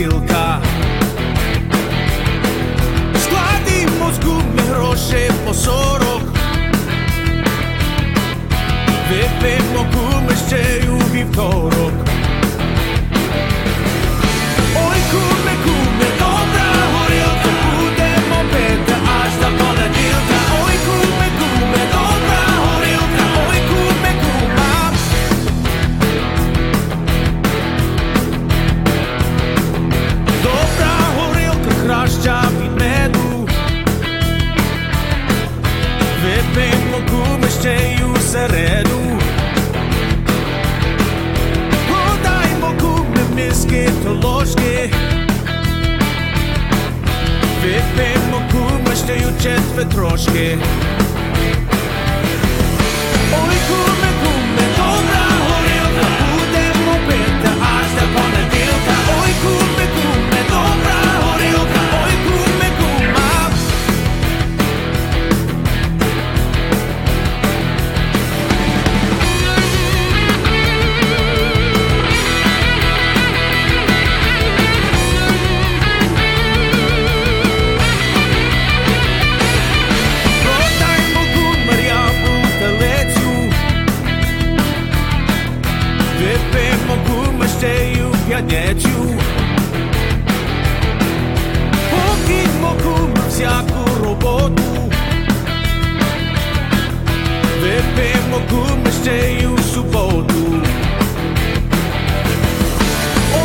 понеділка. Складімо з гуми гроші по 40. Вип'ємо гуми ще й у вівторок. Ой, куме, куме, добра горілка, будемо пити аж до понеділка. Ой, куме, куме, добра горілка, ой, куме, кума. Добра горілка краща від меду. Вип'ємо куме ще й у середу. Подаймо куме миски то ложки. Вип'ємо куме ще й у четверть трошки. Ой, куме, куме, добра горілка, будемо пити аж до понеділка. Ой, куме, куме, добра горілка, ой, куме, кума. Продаймо куме рябу телецю. Вип'ємо куме ще й у п'ятницю. Покиньмо куме всяку роботу. Вип'ємо куме ще й у суботу.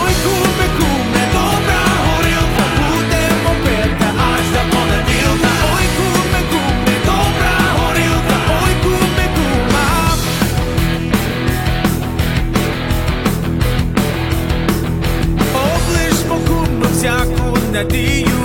Ой, куме, куме, добра горілка, будемо пити аж до понеділка. Ой, куме, куме, добра горілка, ой, куме, кума. Облишмо куме всяку надію.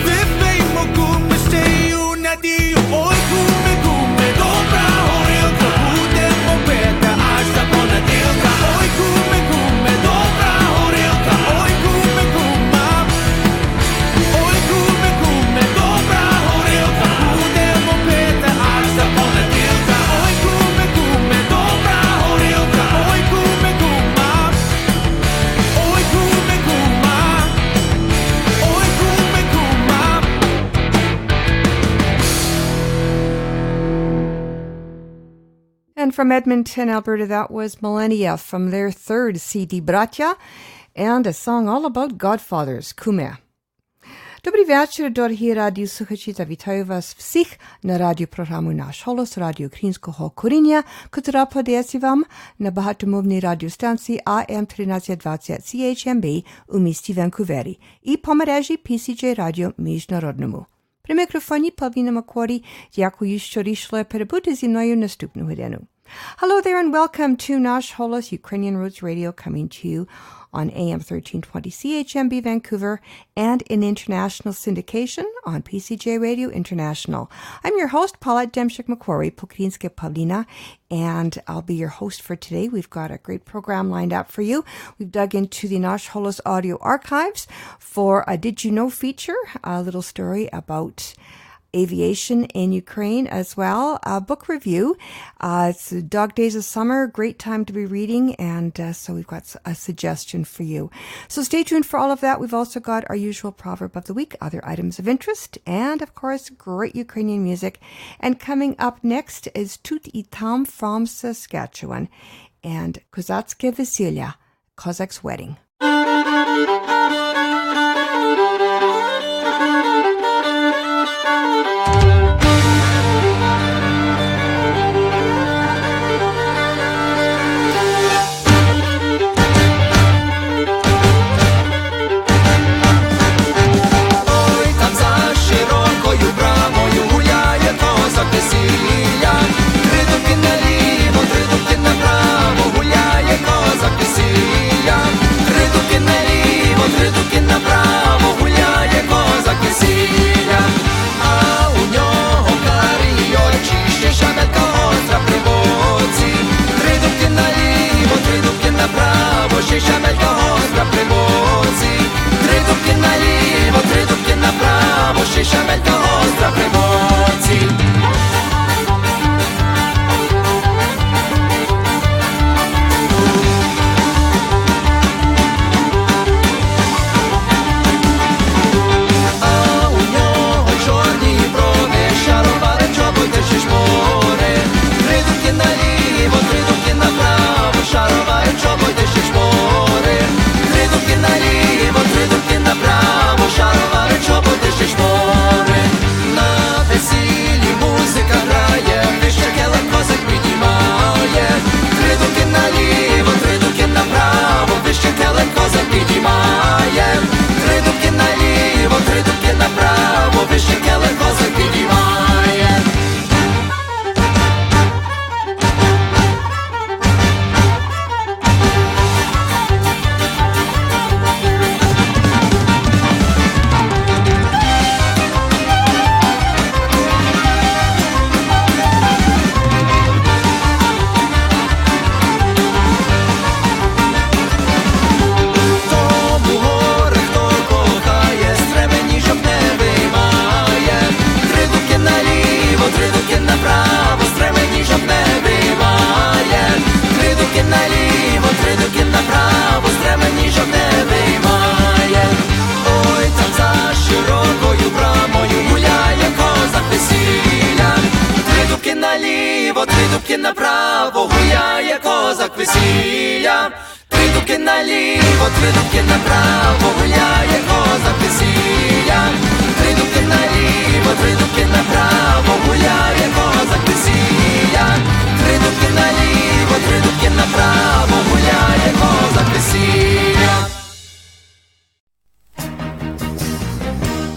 Вип'ємо куме ще й у надію. Ой, куме, куме, добра горілка, будемо пити аж до понеділка. Ой, куме, куме, добра горілка, ой, куме, кума. Ой, куме, куме, добра горілка, будемо пити аж до понеділка. Ой, куме, куме, добра горілка, ой, куме, кума. Ой, куме, кума. Ой, куме, кума. And from Edmonton, Alberta, that was Millennia from their third CD, Bratia, and a song all about Godfathers, Kume. Добрий вечір, дорогі радіослухачі, та вітаю вас всіх на радіопрограму «Наш Холос», радіо українського коріння, котра подається вам на багатомовній радіостанції AM1320 CHMB у місті Ванкувері і по мережі PCJ Радіо Міжнародному. При мікрофоні Павліна Макворі, дякую, що рішили перебути зі мною наступну годину. Hello there and welcome to Nash Holos, Ukrainian Roots Radio, coming to you on AM 1320 CHMB Vancouver and in international syndication on PCJ Radio International. I'm your host, Paulette Demchik-Macquarie, Pokrinske Pavlina, and I'll be your host for today. We've got a great program lined up for you. We've dug into the Nash Holos audio archives for a Did You Know feature, a little story about aviation in Ukraine as well. A book review. It's Dog Days of Summer. Great time to be reading. And so we've got a suggestion for you. So stay tuned for all of that. We've also got our usual proverb of the week, other items of interest, and of course, great Ukrainian music. And coming up next is Tut I Tam from Saskatchewan and Kozackie Veselya, Cossack's Wedding. Три дуки наліво, три козак весілля. Три дубки наліво, три дубки направо, гуляє козак весілля. Три дубки наліво, три дубки направо, гуляє козак весілля. Три дубки наліво, три дубки направо, гуляє козак весілля.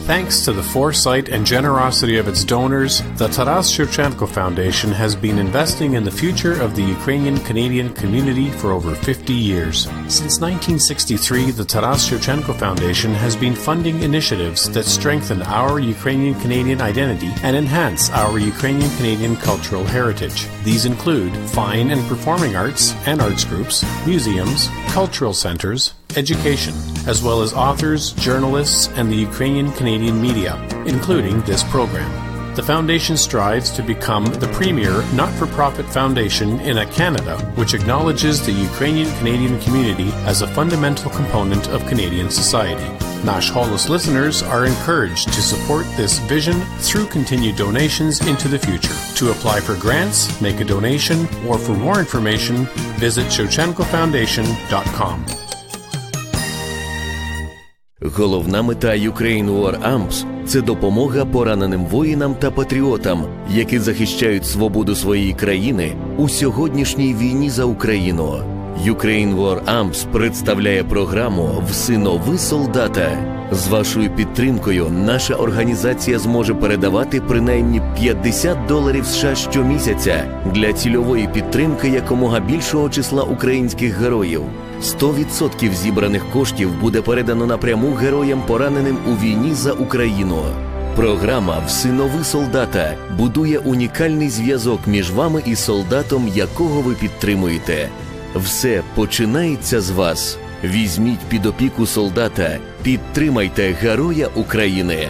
Thanks to the foresight and generosity of its donors, the Taras Shevchenko Foundation has been investing in the future of the Ukrainian-Canadian community for over 50 years. Since 1963, the Taras Shevchenko Foundation has been funding initiatives that strengthen our Ukrainian-Canadian identity and enhance our Ukrainian-Canadian cultural heritage. These include fine and performing arts and arts groups, museums, cultural centers, education, as well as authors, journalists, and the Ukrainian-Canadian media, including this program. The foundation strives to become the premier not-for-profit foundation in Canada, which acknowledges the Ukrainian-Canadian community as a fundamental component of Canadian society. Nash Holos listeners are encouraged to support this vision through continued donations into the future. To apply for grants, make a donation, or for more information, visit shevchenkofoundation.com. Головна мета Ukraine War Amps – це допомога пораненим воїнам та патріотам, які захищають свободу своєї країни у сьогоднішній війні за Україну. Ukraine War Amps представляє програму «Всинови солдата». З вашою підтримкою наша організація зможе передавати принаймні $50 США щомісяця для цільової підтримки якомога більшого числа українських героїв. 100% зібраних коштів буде передано напряму героям, пораненим у війні за Україну. Програма «Всинови солдата» будує унікальний зв'язок між вами і солдатом, якого ви підтримуєте. Все починається з вас. Візьміть під опіку солдата, підтримайте героя України.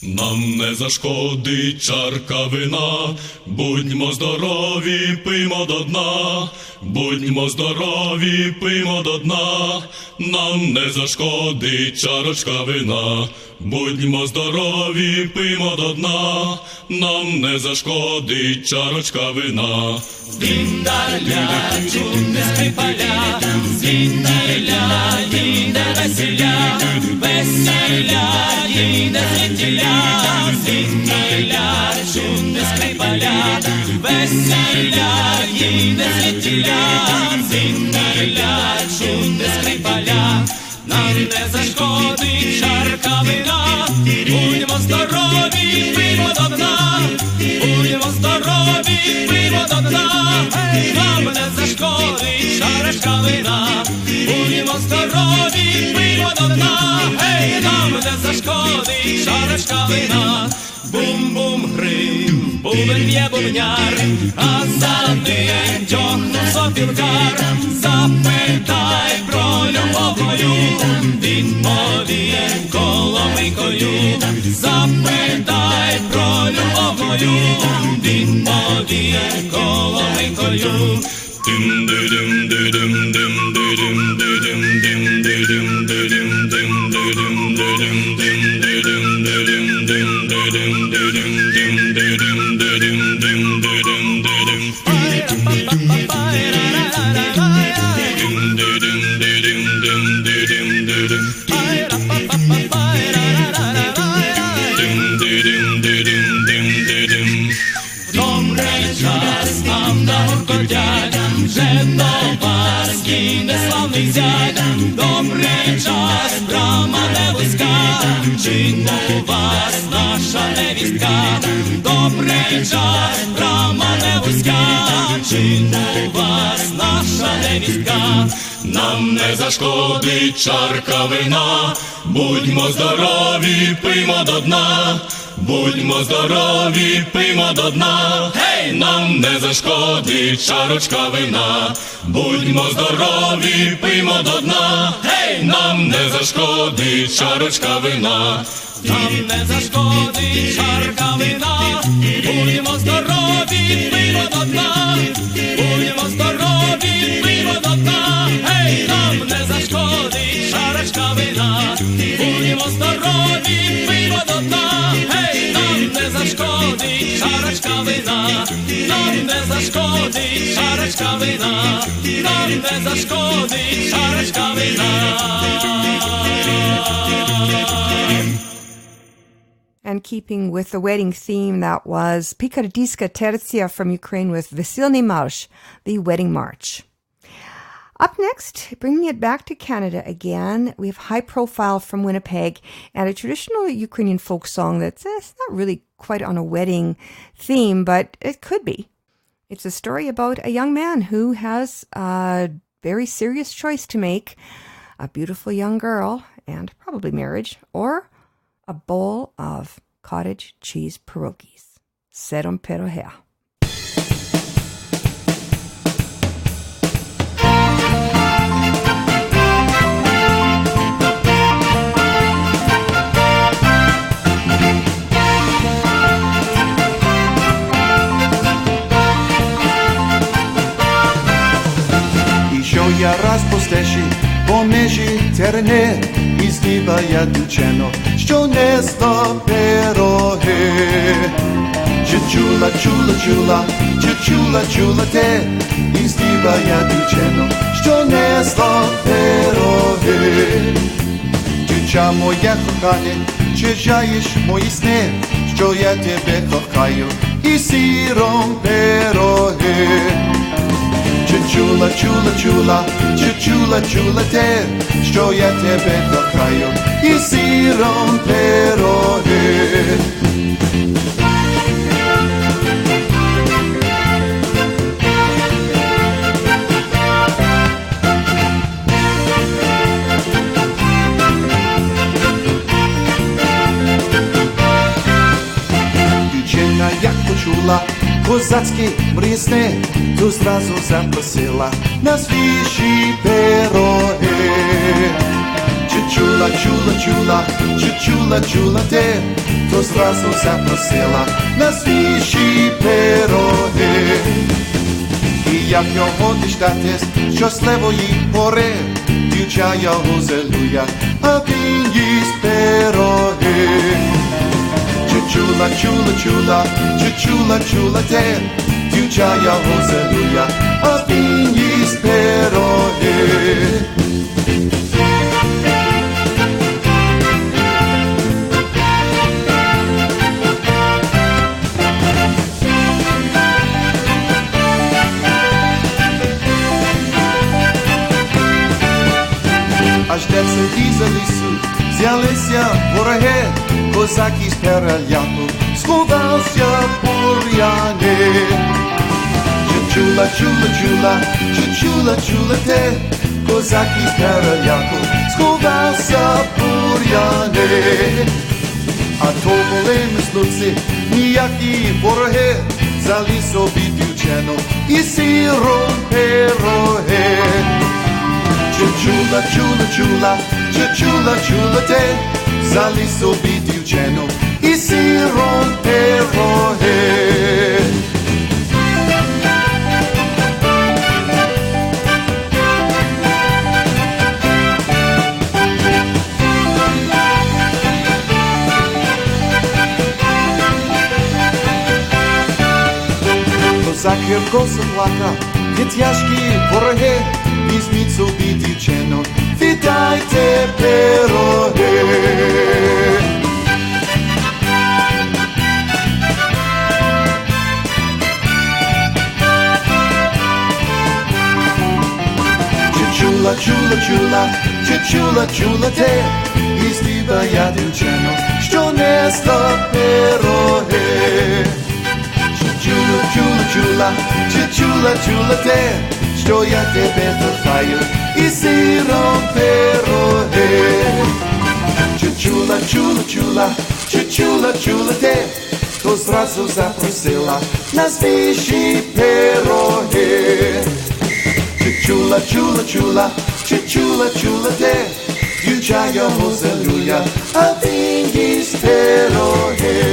Нам не зашкодить чарка вина, будьмо здорові, пиймо до дна. Будьмо здорові, пиймо до дна, нам не зашкодить чарочка вина. Будьмо здорові, пиймо до дна, нам не зашкодить чарочка вина. Діндаля, чудне скрипаля, діндаля, їде веселя, веселя, їде звідтіля. Діндаля, чудне скрипаля, веселя, їде звідтіля. Діндаля, чудне скрипаля, нам не зашкодить чарка вина. Будьмо здорові, пиймо до дна. Будьмо здорові, пиймо до дна. Нам не зашкодить чарочка вина. Будьмо здорові, пиймо до дна. Нам не зашкодить чарочка вина. Бум-бум грим, бубен б'є бубняр, а за ним тьохнув сопілкар. Запитай про любов мою, відповім коломийкою. Запитай про любов мою, відповім коломийкою. Добрий час нам догоркотять, вже до Парський неславний зять. Добрий час, брама не вузька, чинно у вас наша невістка. Добрий час, брама не вузька, чинно у вас наша невістка. Нам не зашкодить чарка вина, будьмо здорові, пиймо до дна. Будьмо здорові, пиймо до дна. Нам не зашкодить чарочка вина. Будьмо здорові, пиймо до дна. Нам не зашкодить чарочка вина. Нам не зашкодить чарка вина. Будьмо здорові, пиймо до дна. Будьмо здорові, пиймо до дна. Нам не зашкодить чарочка вина. Будьмо здорові, пиймо до дна. Нам не зашкодить чарочка вина. Нам не зашкодить keeping with the wedding theme, that was Pikardiska Tercia from Ukraine with Veselny Marsh, the wedding march. Up next, bringing it back to Canada again, we have High Profile from Winnipeg and a traditional Ukrainian folk song that's not really quite on a wedding theme, but it could be. It's a story about a young man who has a very serious choice to make, a beautiful young girl and probably marriage, or a bowl of cottage cheese pierogies. Serom Perohea. Я раз по стежі, по межі терне, і здибає дівчино, що несла пироги. Чи чула, чула, чула, чи чула, чула те, і здибає дівчино, що несла пироги. Дівча моя кохане, чи жаєш мої сни, що я тебе кохаю, і сиром пироги. Чула, чула, чула, чула, чула те, що я тебе кохаю, і сиром пироги. Дівчина, як почула козацькі мрісни, то зразу запросила на свіжі пироги. Чи чула, чула, чула, чи чула, чула те, то зразу запросила на свіжі пироги. І як його діждатись щасливої пори, дівча його зелує, а він їсть пироги. Чи чула, чула, чула, чи чула, чула те, дівча його зелує, а він їсть пироги. Аж де це із лісу взялися вороги, козаки з переляку сховався бур'яни. Чи чула, чула, чула, чи чула, чула те, козаки з переляку сховався бур'яни. А то були мислиці, ніякі вороги, взяли собі дівчину і сиром пироги. Чи чула, чула, чула, чи чула, чула те, взяли собі дівчину і сиром пироги. Козак гірко заплакав, є тяжкі вороги, візьміть собі дівчину, віддайте пироги. Чи чула, чула, чула, чи чула, чула те, і здибає дівчину, що несла пироги. Чи чула, чула, чула, чи чула, чула те, що я тебе кохаю, і сиром пироги. Чи чула, чула, чула, чи чула, чула те, то зразу запросила на свіжі пироги. Чи чула, чула, чула, чи чула, чула те, дівча його зелує, а він їсть пироги.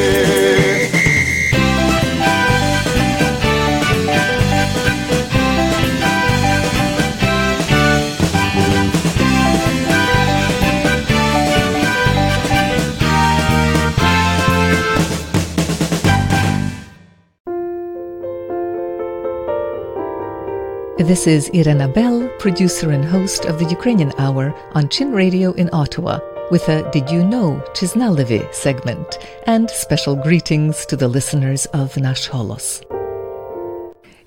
This is Irena Bell, producer and host of the Ukrainian Hour on Chin Radio in Ottawa. with a Did You Know Chiznalevi segment and special greetings to the listeners of Nash Holos.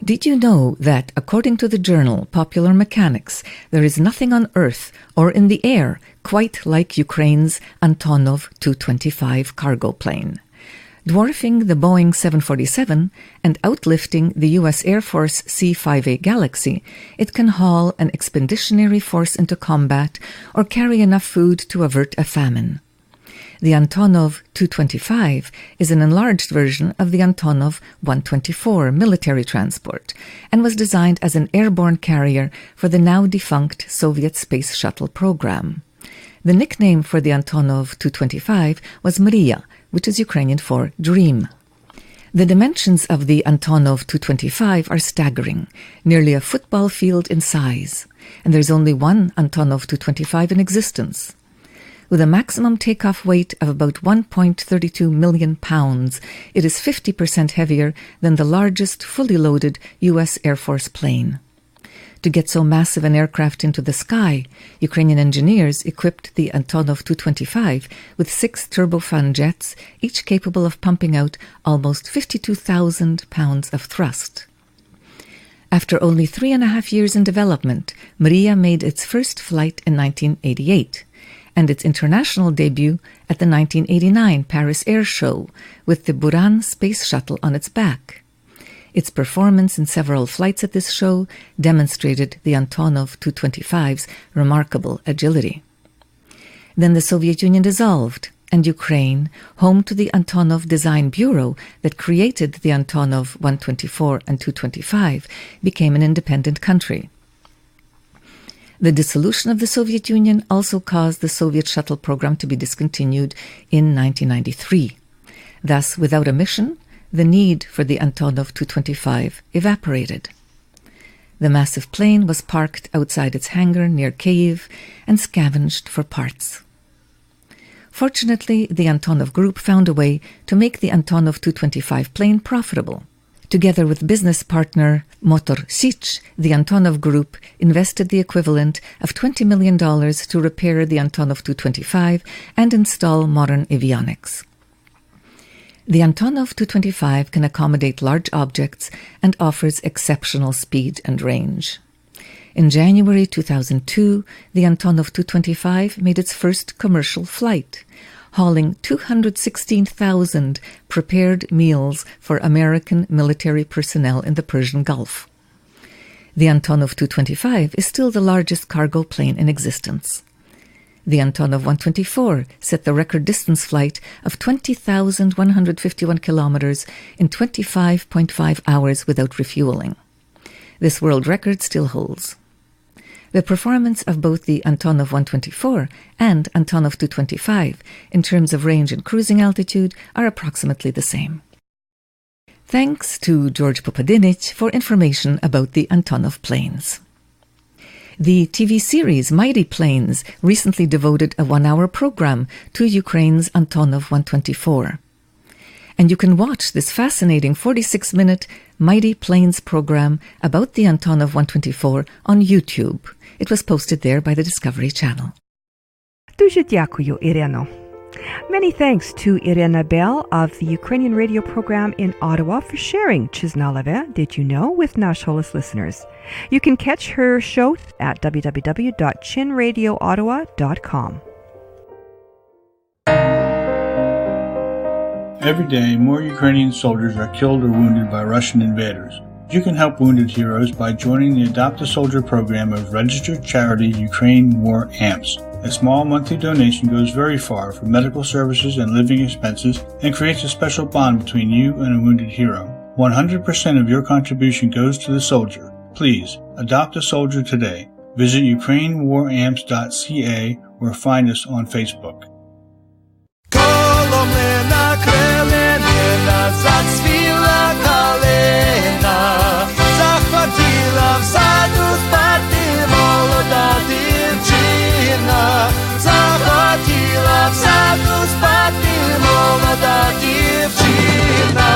Did you know that, according to the journal Popular Mechanics, there is nothing on Earth or in the air quite like Ukraine's Antonov Tu-25 cargo plane? Dwarfing the Boeing 747 and outlifting the U.S. Air Force C-5A Galaxy, it can haul an expeditionary force into combat or carry enough food to avert a famine. The Antonov Tu-25 is an enlarged version of the Antonov 124 military transport and was designed as an airborne carrier for the now-defunct Soviet space shuttle program. The nickname for the Antonov Tu-25 was Mriya, which is Ukrainian for dream. The dimensions of the Antonov Tu-25 are staggering, nearly a football field in size, and there's only one Antonov Tu-25 in existence. With a maximum takeoff weight of about 1.32 million pounds, it is 50% heavier than the largest fully loaded U.S. Air Force plane. To get so massive an aircraft into the sky, Ukrainian engineers equipped the Antonov Tu-25 with 6 turbofan jets, each capable of pumping out almost 52,000 pounds of thrust. After only 3.5 years in development, Mriya made its first flight in 1988, and its international debut at the 1989 Paris Air Show with the Buran space shuttle on its back. Its performance in several flights at this show demonstrated the Antonov Tu-25's remarkable agility. Then the Soviet Union dissolved, and Ukraine, home to the Antonov Design Bureau that created the Antonov 124 and 225, became an independent country. The dissolution of the Soviet Union also caused the Soviet shuttle program to be discontinued in 1993. Thus, without a mission, the need for the Antonov Tu-25 evaporated. The massive plane was parked outside its hangar near Kyiv and scavenged for parts. Fortunately, the Antonov Group found a way to make the Antonov Tu-25 plane profitable. Together with business partner Motor Sich, the Antonov Group invested the equivalent of $20 million to repair the Antonov Tu-25 and install modern avionics. The Antonov Tu-25 can accommodate large objects and offers exceptional speed and range. In January 2002, the Antonov Tu-25 made its first commercial flight, hauling 216,000 prepared meals for American military personnel in the Persian Gulf. The Antonov Tu-25 is still the largest cargo plane in existence. The Antonov 124 set the record distance flight of 20,151 kilometers in 25.5 hours without refueling. This world record still holds. The performance of both the Antonov 124 and Antonov 225 in terms of range and cruising altitude are approximately the same. Thanks to George Popadinich for information about the Antonov planes. The TV series Mighty Planes recently devoted a 1-hour program to Ukraine's Antonov 124. And you can watch this fascinating 46-minute Mighty Planes program about the Antonov 124 on YouTube. It was posted there by the Discovery Channel. Дуже дякую, Ireno. Many thanks to Irena Bell of the Ukrainian radio program in Ottawa for sharing Chiznaleve Did You Know with Nash Holos listeners. You can catch her show at www.chinradioottawa.com. Every day, more Ukrainian soldiers are killed or wounded by Russian invaders. You can help wounded heroes by joining the Adopt a Soldier program of registered charity Ukraine War Amps. A small monthly donation goes very far for medical services and living expenses and creates a special bond between you and a wounded hero. 100% of your contribution goes to the soldier. Please, adopt a soldier today. Visit ukrainewaramps.ca or find us on Facebook. Зацвіла калина, захотіла в саду спати молода дівчина, захотіла в саду спати молода дівчина.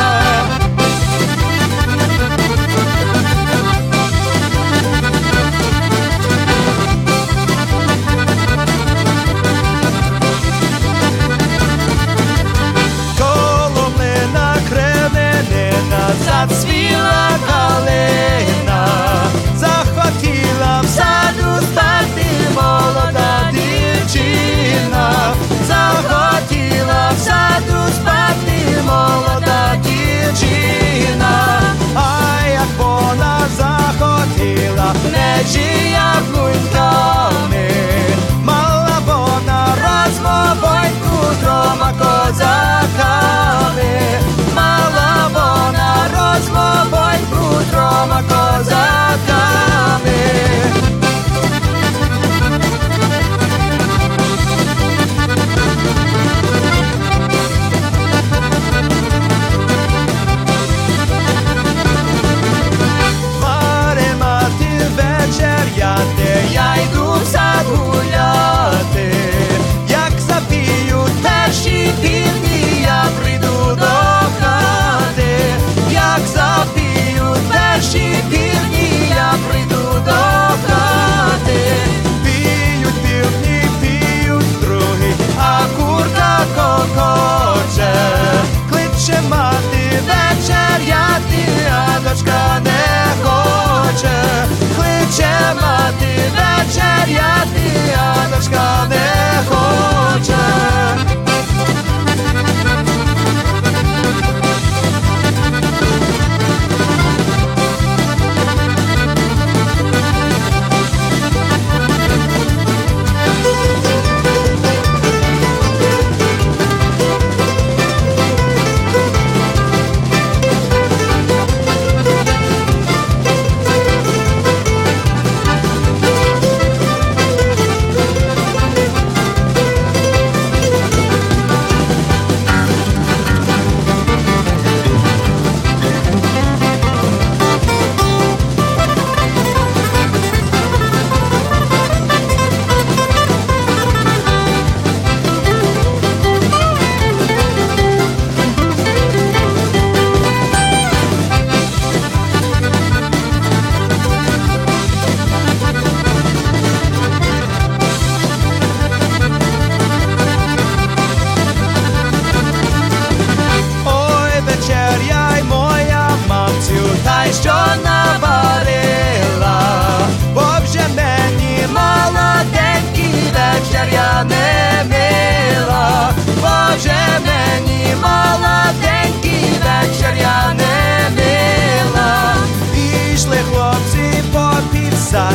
вечеря не мила. Пішли хлопці попід сад,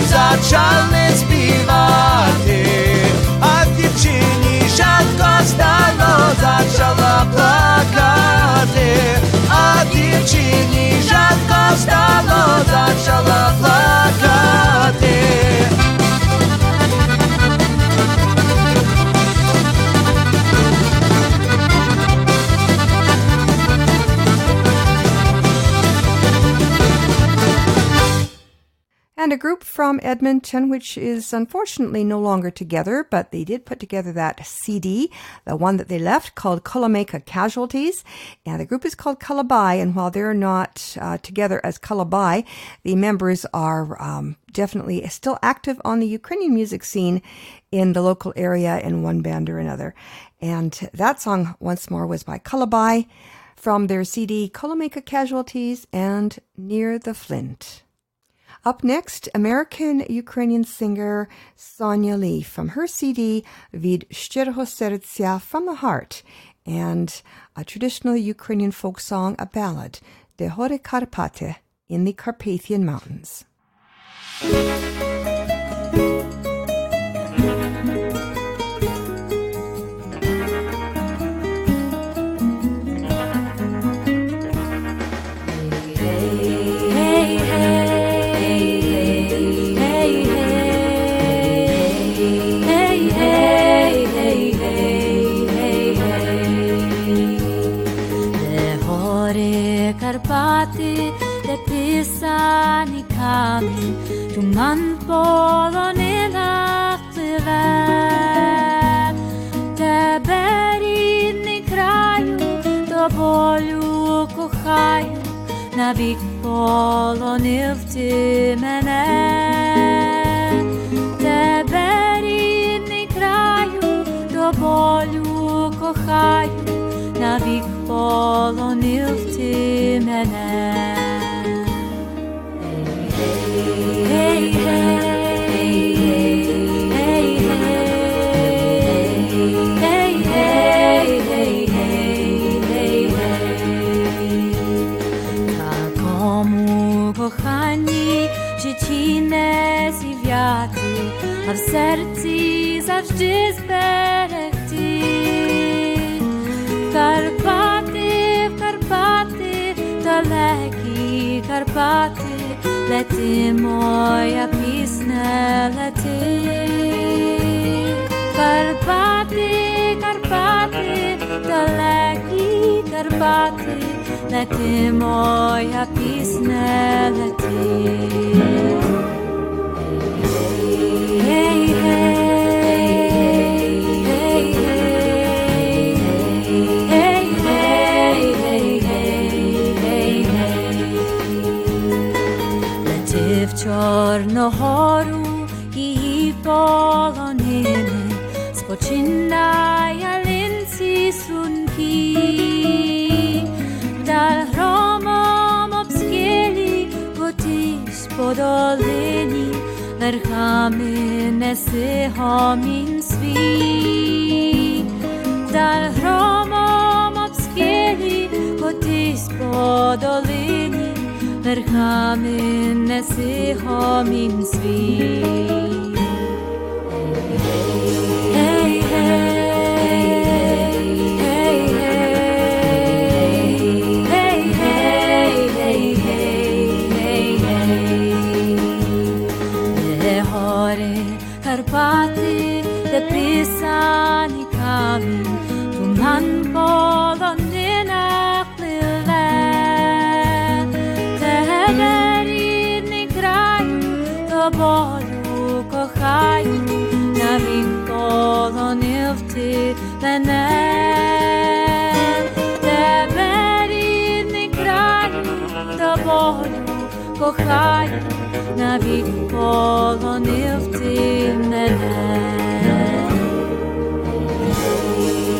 зачали співати, а дівчині жадко стало, зачала плакати, а дівчині жадко стало, зачала плакати. And a group from Edmonton, which is unfortunately no longer together, but they did put together that CD, the one that they left, called Kulameka Casualties. And the group is called Kalabai, and while they're not together as Kalabai, the members are definitely still active on the Ukrainian music scene in the local area in one band or another. And that song, once more, was by Kalabai from their CD Kulameka Casualties and Near the Flint. Up next, American-Ukrainian singer Sonia Lee from her CD Від щирого серця, From the Heart, and a traditional Ukrainian folk song, a ballad, De Hory Karpaty, in the Carpathian Mountains. Карпати, де писані камінь, туман полонина пливе. Тебе, рідний краю, до болю кохаю, навік полонив ти мене. Тебе, рідний краю, до болю кохаю, навік полонив ти мене. Гей, гей, гей, гей, гей, гей, гей, гей. Такому коханні в житті не зів'яти, а в серці завжди зберегти. Карпати, в Карпати, далекі Карпати, лети, моя пісня, лети. Карпати, Карпати, далекі Карпати, лети, моя пісня, лети. Гей, гей. В Чорногору її полонини, спочинає ялинці струнки. Вдаль громом обскелі котись по долині, верхами неси гомін свій. Вдаль громом обскелі котись по долині, верхами неси гомін свій. Гей, гей, гей, гей, гей, гей, гей, гей. Де гори Карпати, де писані камінь, туман полонина пливе. Тебе, рідний краю, до болю кохаю, навік полонив ти мене. Тебе, рідний краю, до болю кохаю, навік полонив ти мене.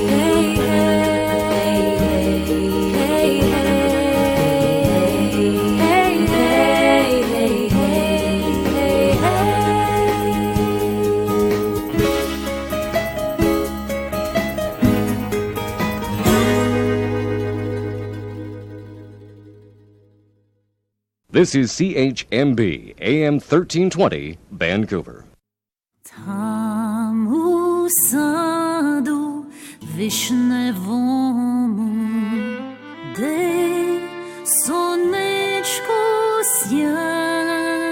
Гей, гей, гей, This is CHMB, AM 1320, Vancouver. Там у саду вишневому, де сонечко сяє,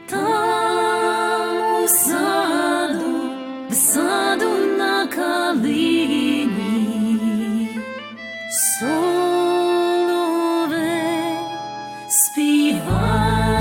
там у саду на калині, соловей співає.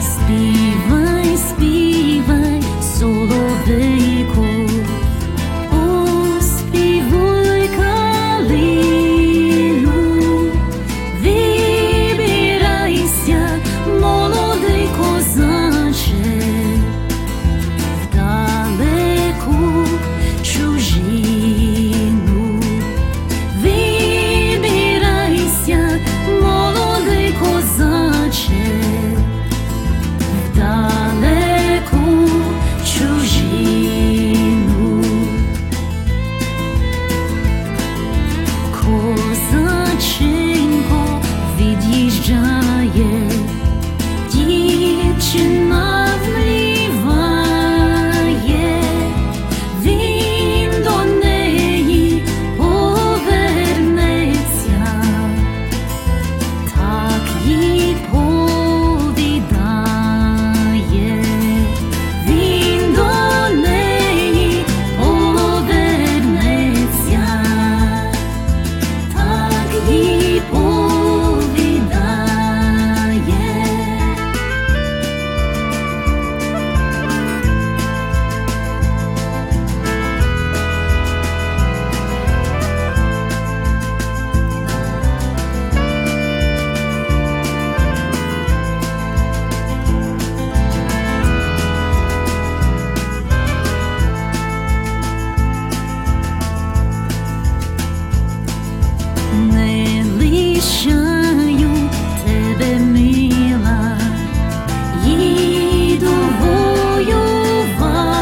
Співай, співай, соловейко, оспівуй калину, вибирайся, молодий козаче, в далеку чужину. Вибирайся, молодий козаче, далеку чужину. Козаченько від'їжджає, дівчина вмиває, він до неї повернеться, так їй повідає. Він до неї повернеться, так їй повідає. Не лишаю тебе, мила, їду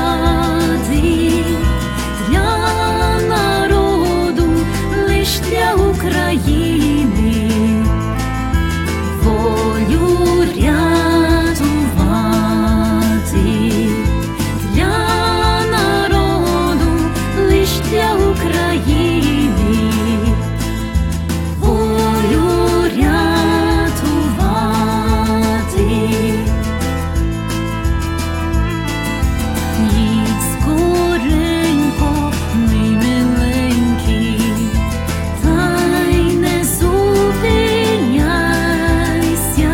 воювати для народу, лиш для України, волю рятувати, для народу, лиш для України, волю рятувати. Їдь скоренько, мій миленький, та й не зупиняйся.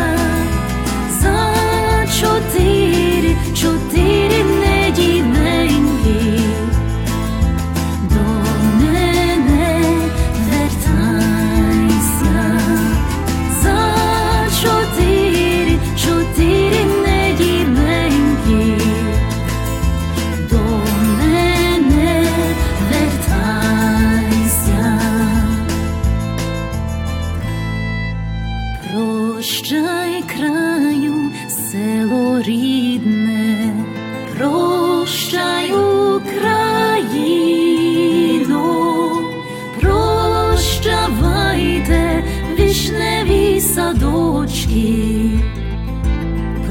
За чотири неділеньки до мене вертайся. За чотири неділеньки до мене вертайся. Прощай, краю, село рідне, прощай, Україно, прощавайте, вишневі садочки,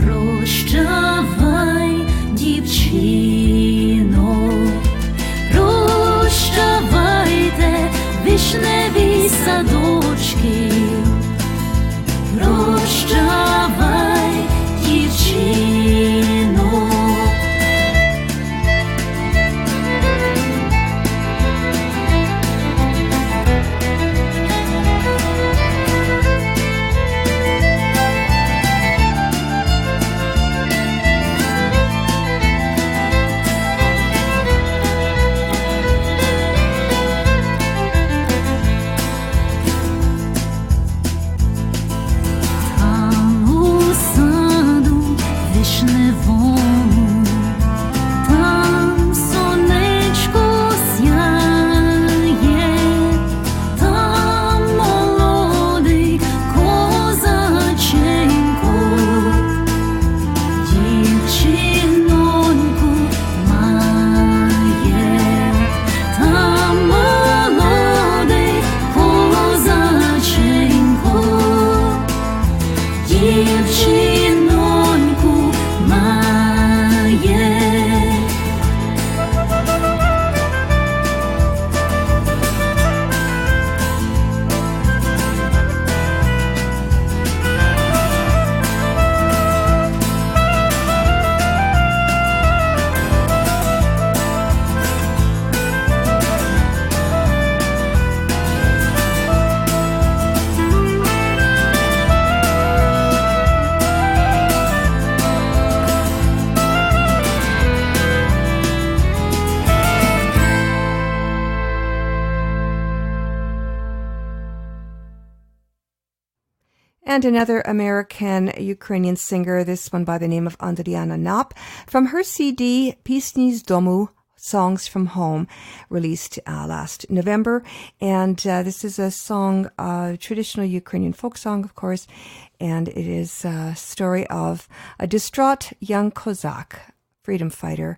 прощавай, дівчино, прощавайте, вишневі садочки, прощавай, дівчино. And another American Ukrainian singer, this one by the name of Andriana Nap, from her CD, Pisni z domu, Songs from Home, released last November. And this is a song, a traditional Ukrainian folk song, of course, and it is a story of a distraught young Cossack, freedom fighter,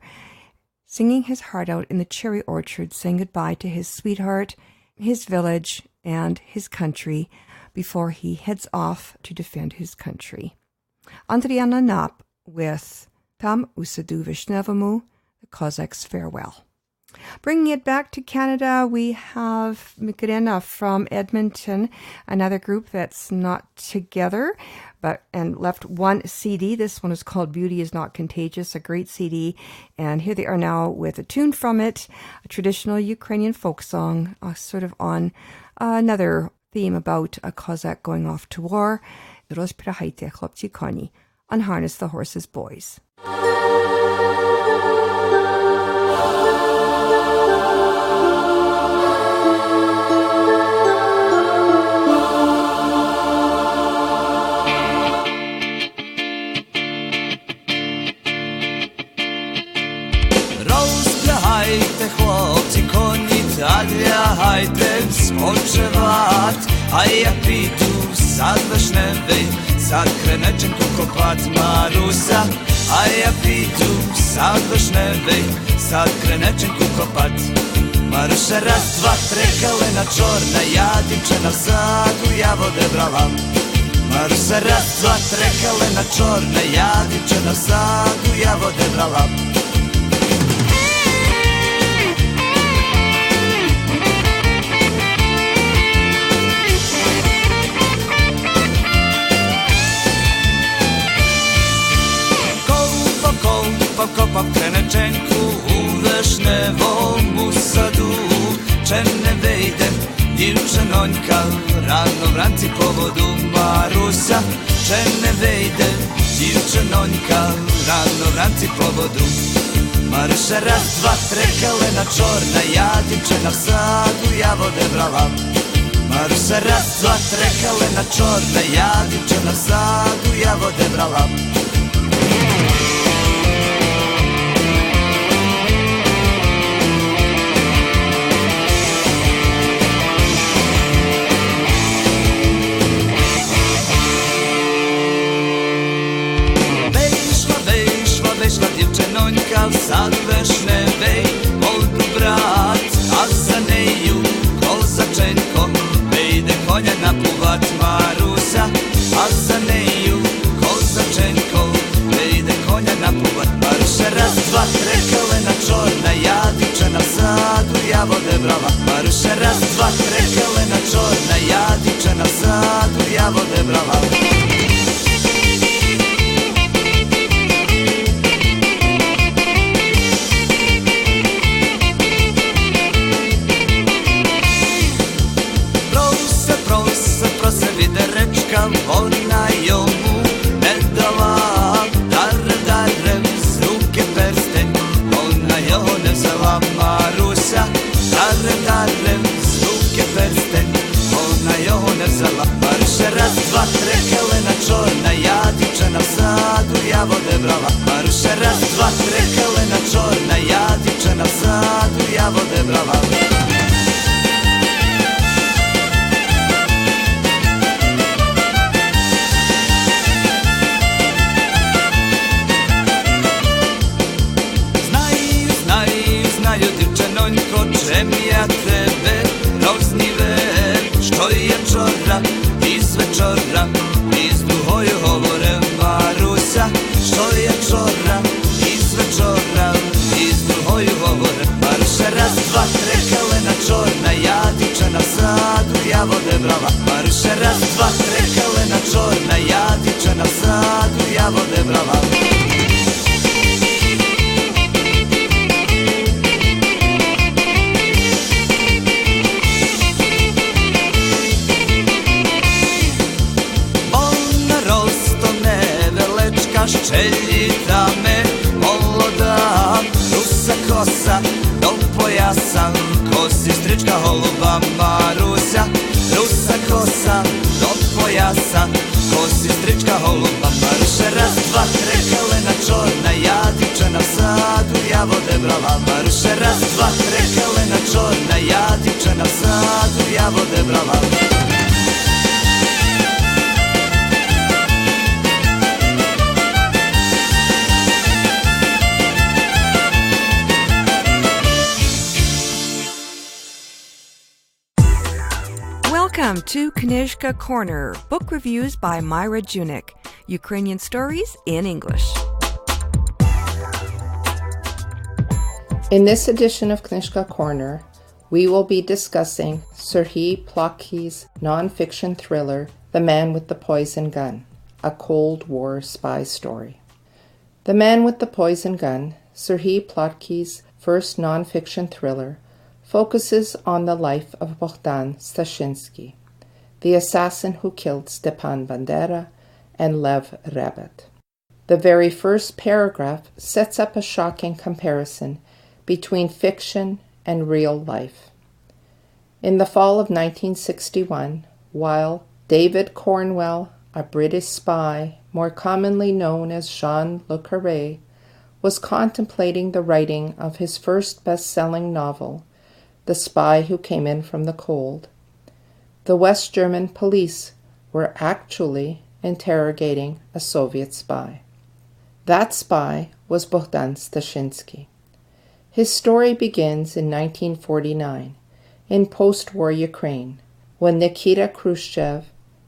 singing his heart out in the cherry orchard, saying goodbye to his sweetheart, his village, and his country before he heads off to defend his country. Andriana Nap with Tam Usadu Vishnevamu, the Cossacks' Farewell. Bringing it back to Canada, we have Mikrena from Edmonton, another group that's not together, and left one CD. This one is called Beauty is Not Contagious, a great CD. And here they are now with a tune from it, a traditional Ukrainian folk song, sort of on another theme about a Cossack going off to war. Rozprahajte, chlopci koni, unharness the horses, boys. Розпрягайте, хлопці, коні, та лягайте спочивать, а я піду в сад вишневий, сад криниченьку копать, Маруся, а я піду в сад вишневий, сад криниченьку копать. Маруся, раз, два, три, калина чорна, я дівчина в саду, я води брала. Маруся, раз, два, три, калина чорна, я дівчина в саду, я води брала. Покопав криниченьку у вишневому саду, чи не вийде дівчинонька рано вранці по воду, Маруся, чи не вийде дівчинонька рано вранці по воду. Маруся, раз, два, три, калина чорна, я дівчина в саду, я води брала. Маруся, раз, два, три, калина чорна, я дівчина в саду, я води брала. Вийшла дівчинонька в сад вишневий, молоду брат, а за нею козаченько, вийде коня напувати, Маруся, а за нею козаченько, вийде коня напувати. Маруся, раз, два, три, калина чорна, я дівчина в саду, я води брала. Маруся, раз, два, три, калина чорна, я дівчина в саду, я води брала. Вона йому не дала, даре, з руки перстень, вона його не взяла, Маруся, даре, з руки перстень, вона його не взяла. Маруся, раз, два, три, калина чорна, я дівчина в саду, я води брала. Маруся, раз, два, три, калина чорна, я дівчина в саду, я води брала. Чим я тебе розніве, що я вчора із вечора із другою говорив, Маруся, що я вчора із вечора із другою говорив. Маруся, раз, два, три, калина чорна, я дівчина в саду, я води брала. Маруся, раз, два, три, калина чорна, я дівчина в саду, я води брала. Ще літами молода, руса коса до пояса, косі стрічка голуба, Маруся, руса коса до пояса, я води брала. Маруся, раз, два, три, калина чорна, я дівчина в саду, я води брала. Welcome to Knižka Corner, book reviews by Myra Junik, Ukrainian stories in English. In this edition of Knižka Corner, we will be discussing Serhii Plotky's non-fiction thriller, The Man with the Poison Gun, a Cold War spy story. The Man with the Poison Gun, Serhii Plotky's first non-fiction thriller, focuses on the life of Bogdan Stashinsky, the assassin who killed Stepan Bandera and Lev Rebet. The very first paragraph sets up a shocking comparison between fiction and real life. In the fall of 1961, while David Cornwell, a British spy, more commonly known as Jean Le Carré, was contemplating the writing of his first best-selling novel, The Spy Who Came In From the Cold, the West German police were actually interrogating a Soviet spy. That spy was Bogdan Stashinsky. His story begins in 1949, in post-war Ukraine, when Nikita Khrushchev,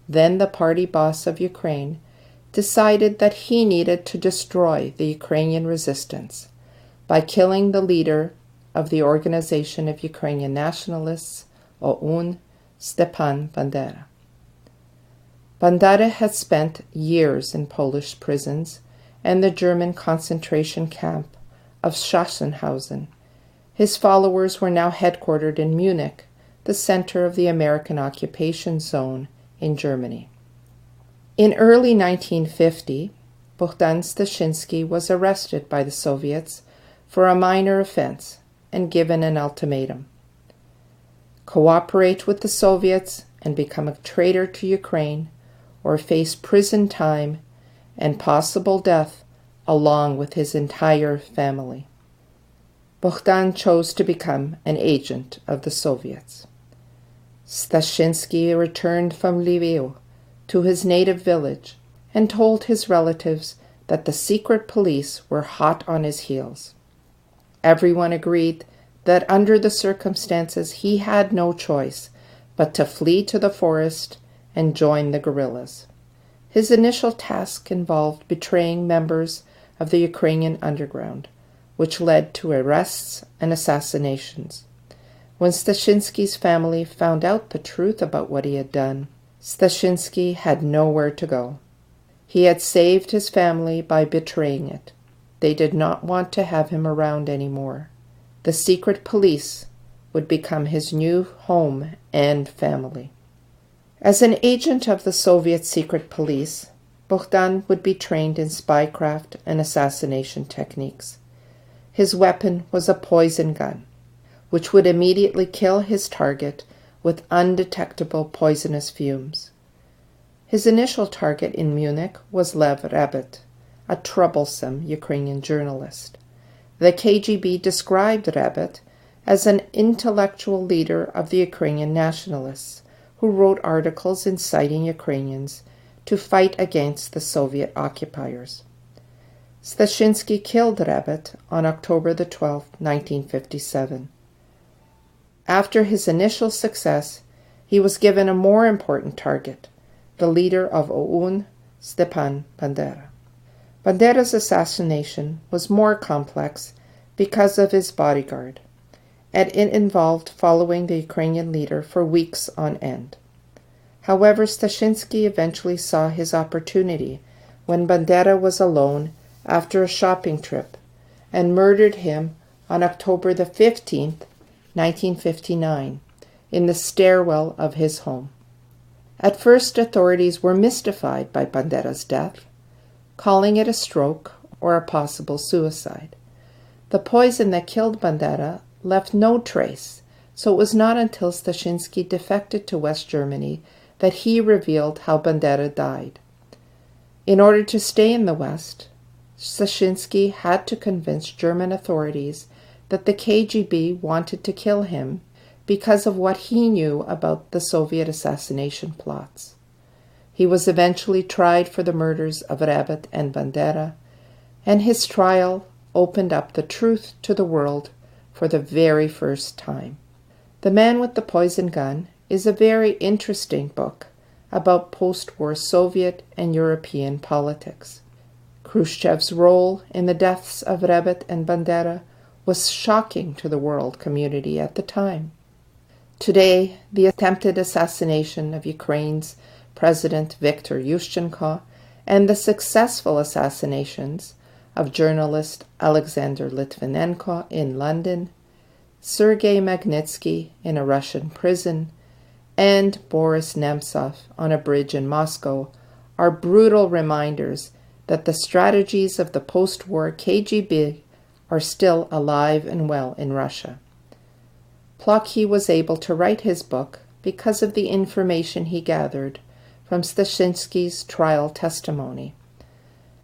then the party boss of Ukraine, decided that he needed to destroy the Ukrainian resistance by killing the leader of the Organization of Ukrainian Nationalists, OUN, Stepan Bandera. Bandera had spent years in Polish prisons and the German concentration camp of Sachsenhausen. His followers were now headquartered in Munich, the center of the American occupation zone in Germany. In early 1950, Bogdan Stashinsky was arrested by the Soviets for a minor offense and given an ultimatum: cooperate with the Soviets and become a traitor to Ukraine, or face prison time and possible death along with his entire family. Bogdan chose to become an agent of the Soviets. Stashinsky returned from Lviv to his native village and told his relatives that the secret police were hot on his heels. Everyone agreed that under the circumstances he had no choice but to flee to the forest and join the guerrillas. His initial task involved betraying members of the Ukrainian underground, which led to arrests and assassinations. When Stashinsky's family found out the truth about what he had done, Stashinsky had nowhere to go. He had saved his family by betraying it. They did not want to have him around anymore. The secret police would become his new home and family. As an agent of the Soviet secret police, Bogdan would be trained in spycraft and assassination techniques. His weapon was a poison gun, which would immediately kill his target with undetectable poisonous fumes. His initial target in Munich was Lev Rebet, a troublesome Ukrainian journalist. The KGB described Rebet as an intellectual leader of the Ukrainian nationalists who wrote articles inciting Ukrainians to fight against the Soviet occupiers. Stashinsky killed Rebet on October 12, 1957. After his initial success, he was given a more important target, the leader of OUN, Stepan Bandera. Bandera's assassination was more complex because of his bodyguard, and it involved following the Ukrainian leader for weeks on end. However, Stashinsky eventually saw his opportunity when Bandera was alone after a shopping trip and murdered him on October 15, 1959, in the stairwell of his home. At first, authorities were mystified by Bandera's death, calling it a stroke or a possible suicide. The poison that killed Bandera left no trace, so it was not until Stashinsky defected to West Germany that he revealed how Bandera died. In order to stay in the West, Stashinsky had to convince German authorities that the KGB wanted to kill him because of what he knew about the Soviet assassination plots. He was eventually tried for the murders of Rabbit and Bandera, and his trial opened up the truth to the world for the very first time. The Man with the Poison Gun is a very interesting book about post-war Soviet and European politics. Khrushchev's role in the deaths of Rabbit and Bandera was shocking to the world community at the time. Today, the attempted assassination of Ukraine's President Viktor Yushchenko and the successful assassinations of journalist Alexander Litvinenko in London, Sergei Magnitsky in a Russian prison, and Boris Nemtsov on a bridge in Moscow are brutal reminders that the strategies of the post-war KGB are still alive and well in Russia. Plotky was able to write his book because of the information he gathered from Stashinsky's trial testimony,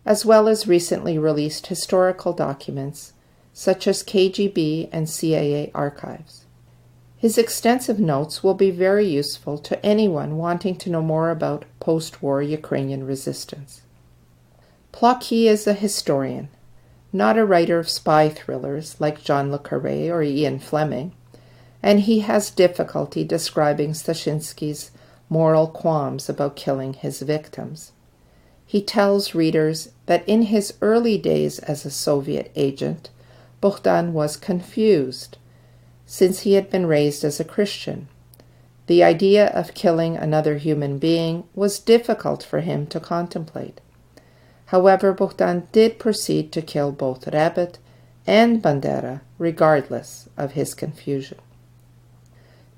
as well as recently released historical documents such as KGB and CIA archives. His extensive notes will be very useful to anyone wanting to know more about post-war Ukrainian resistance. Plotky is a historian, not a writer of spy thrillers like John le Carré or Ian Fleming, and he has difficulty describing Stashinsky's moral qualms about killing his victims. He tells readers that in his early days as a Soviet agent, Bogdan was confused, since he had been raised as a Christian. The idea of killing another human being was difficult for him to contemplate. However, Bogdan did proceed to kill both Rabbit and Bandera, regardless of his confusion.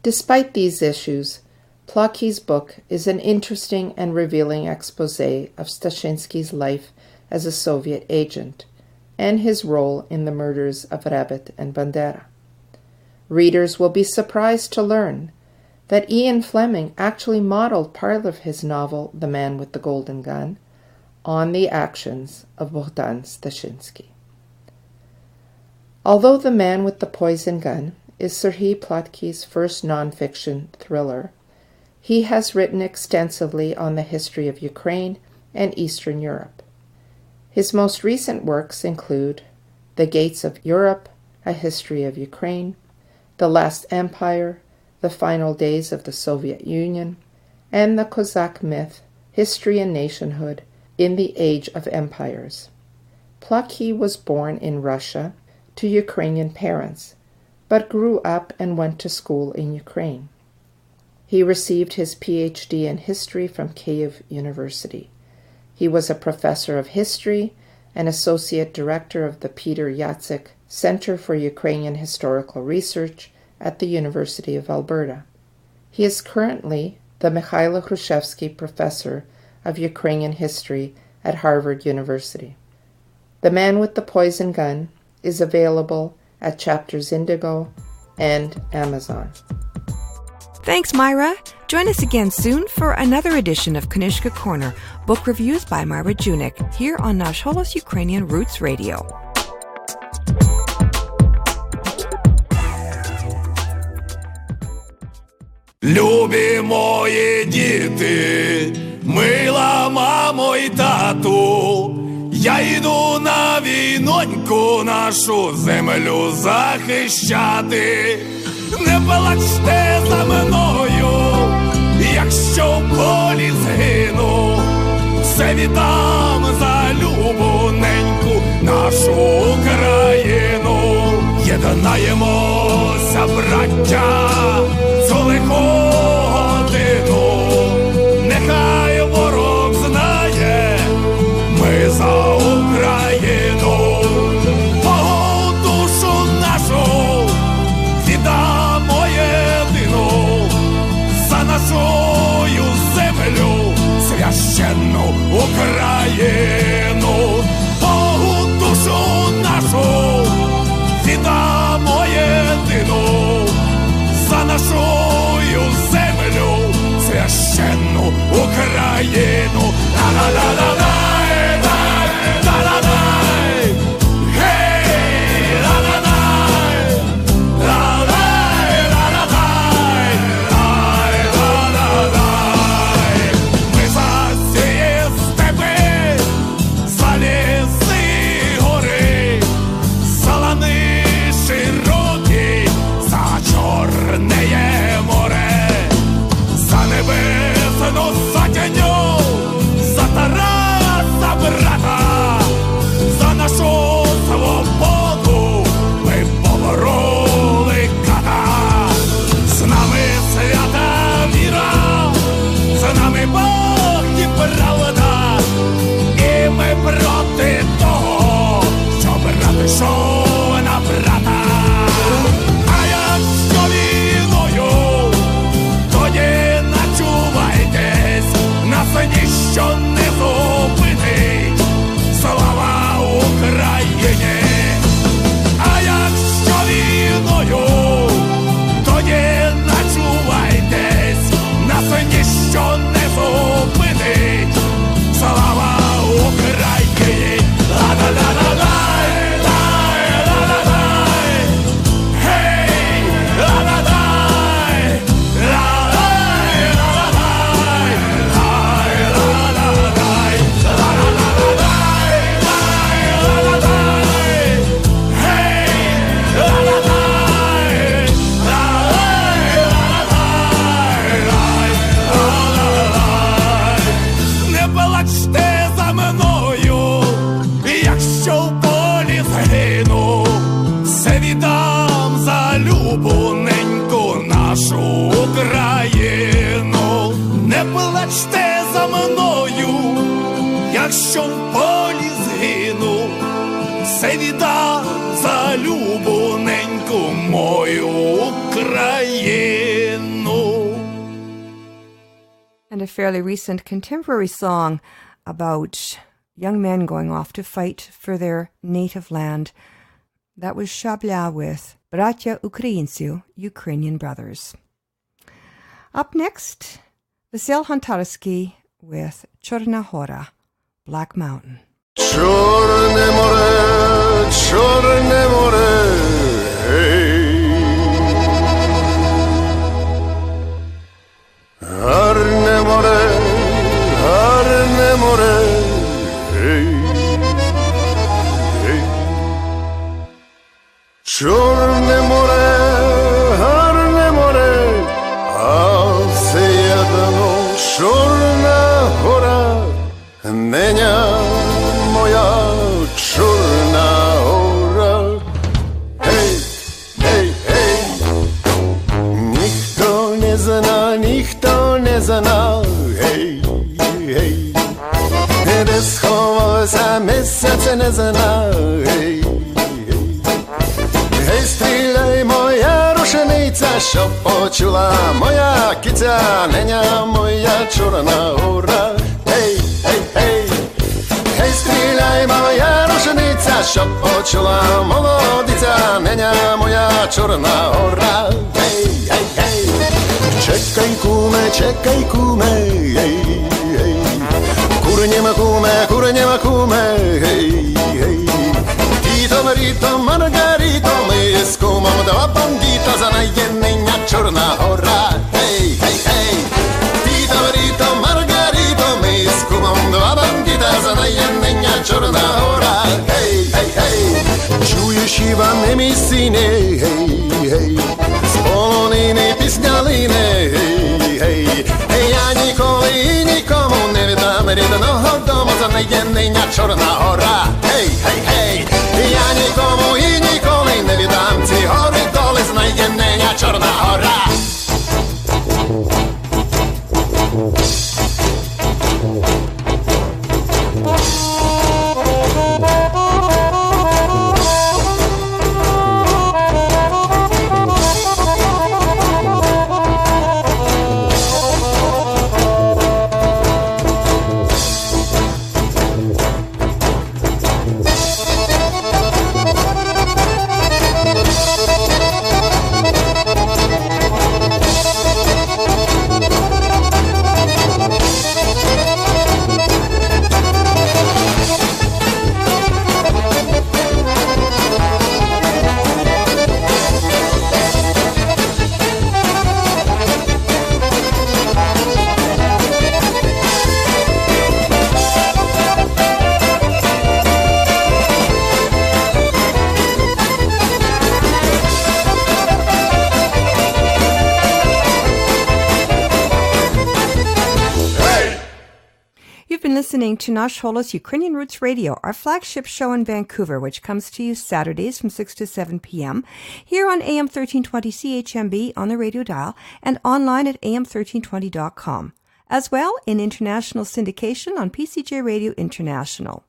Despite these issues, Plotky's book is an interesting and revealing exposé of Stashinsky's life as a Soviet agent and his role in the murders of Rabbit and Bandera. Readers will be surprised to learn that Ian Fleming actually modeled part of his novel The Man with the Golden Gun on the actions of Bogdan Stashinsky. Although The Man with the Poison Gun is Serhii Plotky's first nonfiction thriller, he has written extensively on the history of Ukraine and Eastern Europe. His most recent works include The Gates of Europe, A History of Ukraine, The Last Empire, The Final Days of the Soviet Union, and The Cossack Myth, History and Nationhood in the Age of Empires. Plotky was born in Russia to Ukrainian parents, but grew up and went to school in Ukraine. He received his PhD in history from Kyiv University. He was a professor of history and associate director of the Peter Yatsyk Center for Ukrainian Historical Research at the University of Alberta. He is currently the Mikhailo Hrushevsky Professor of Ukrainian History at Harvard University. The Man with the Poison Gun is available at Chapters Indigo and Amazon. Thanks, Myra. Join us again soon for another edition of Kanishka Corner, book reviews by Myra Junik, here on Nash Holos Ukrainian Roots Radio. Любі мої діти, мила мамо і тату, я йду на війноньку нашу землю захищати. Не плачте за мною, якщо в полі згину, все віддам за любоненьку нашу Україну. Єднаємося, браття, цю лиху годину, нехай ворог знає, ми за Україну. Богу душу нашу віддамо єдину, за нашою землю священну Україну. Богу душу нашу віддамо єдину, за нашою землю священну літа за любоненьку мою Україну. And a fairly recent contemporary song about young men going off to fight for their native land. That was Shabля with Bratya Ukrainцю, Ukrainian Brothers. Up next, Vasyl Hontarski with Chorna Hora, Black Mountain. Чорне море, гей. Гарне море, гей, гей. Чорне море, гарне море, а все єдно Чорна гора, неня моя Чорна гора. Гей, гей, гей. Ніхто не зна, гей, гей. Де сховалося місяця не зна, гей, гей. Гей, стріляй, моя рушениця, щоб почула моя киця, неня моя Чорна гора. Гей, гей, гей. Гей, стріляй, моя рушениця, щоб почула молодиця, неня моя Чорна гора. Гей, гей, гей. Чекай, куме, гей, гей. Курнєма, куме, гей, гей. Тіто, Маріто, Маргаріто, ми з кумом два бандіта, за наєднення Чорна гора. Гей, гей, гей. Тіто, Маріто, Маргаріто, ми з кумом два бандіта, за наєднення Чорна гора. Гей, гей, гей. Чуєш, Іване, мій сине, гей, гей. З полонини пісня лине, гей, гей. Я ніколи і нікому не віддам рідного дому, за наєднення Чорна гора. Гей, гей, гей. Я нікому і ніколи не віддам ці гори доли, за наєднення Чорна гора. Listening to Nash Holos Ukrainian Roots Radio, our flagship show in Vancouver, which comes to you Saturdays from 6 to 7 p.m. here on AM 1320 CHMB on the radio dial and online at am1320.com, as well in international syndication on PCJ Radio International.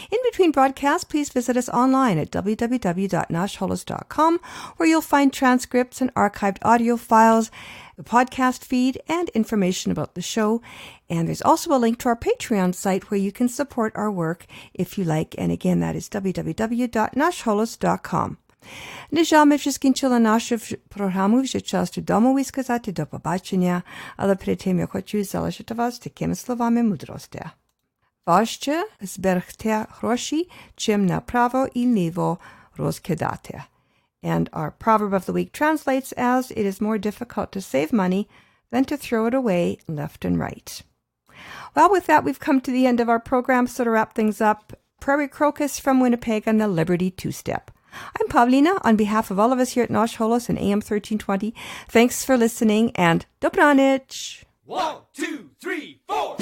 In between broadcasts, please visit us online at www.nashholos.com, where you'll find transcripts and archived audio files, the podcast feed, and information about the show. And there's also a link to our Patreon site where you can support our work if you like. And again, that is www.nashholos.com. На жаль, ми вже скінчили нашу програму, вже час додому сказати до побачення, але перед тим я хочу залишити вас такими словами мудрості. Важче зберегти гроші, чим направо і ліво розкидати. And our proverb of the week translates as, it is more difficult to save money than to throw it away left and right. Well, with that, we've come to the end of our program, so to wrap things up, Prairie Crocus from Winnipeg on the Liberty Two-Step. I'm Pavlina, on behalf of all of us here at Nash Holos and AM 1320. Thanks for listening, and Dobranic! 1, 2, 3, 4!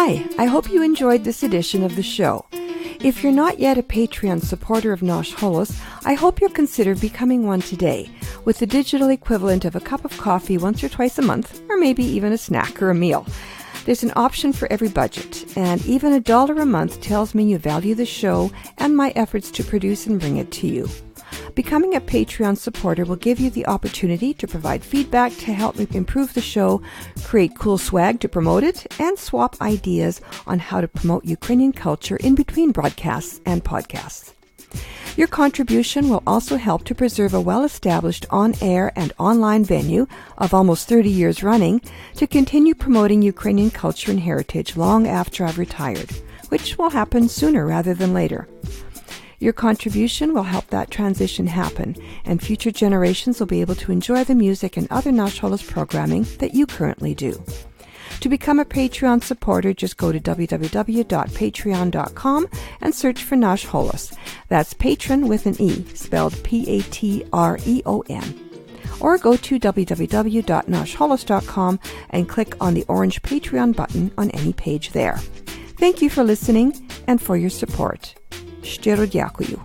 Hi, I hope you enjoyed this edition of the show. If you're not yet a Patreon supporter of Nash Holos, I hope you'll consider becoming one today, with the digital equivalent of a cup of coffee once or twice a month, or maybe even a snack or a meal. There's an option for every budget, and even $1 a month tells me you value the show and my efforts to produce and bring it to you. Becoming a Patreon supporter will give you the opportunity to provide feedback to help me improve the show, create cool swag to promote it, and swap ideas on how to promote Ukrainian culture in between broadcasts and podcasts. Your contribution will also help to preserve a well-established on-air and online venue of almost 30 years running to continue promoting Ukrainian culture and heritage long after I've retired, which will happen sooner rather than later. Your contribution will help that transition happen, and future generations will be able to enjoy the music and other Nash Holos programming that you currently do. To become a Patreon supporter, just go to www.patreon.com and search for Nash Holos. That's patron with an E, spelled P-A-T-R-E-O-N. Or go to www.nashholos.com and click on the orange Patreon button on any page there. Thank you for listening and for your support. Щиро дякую.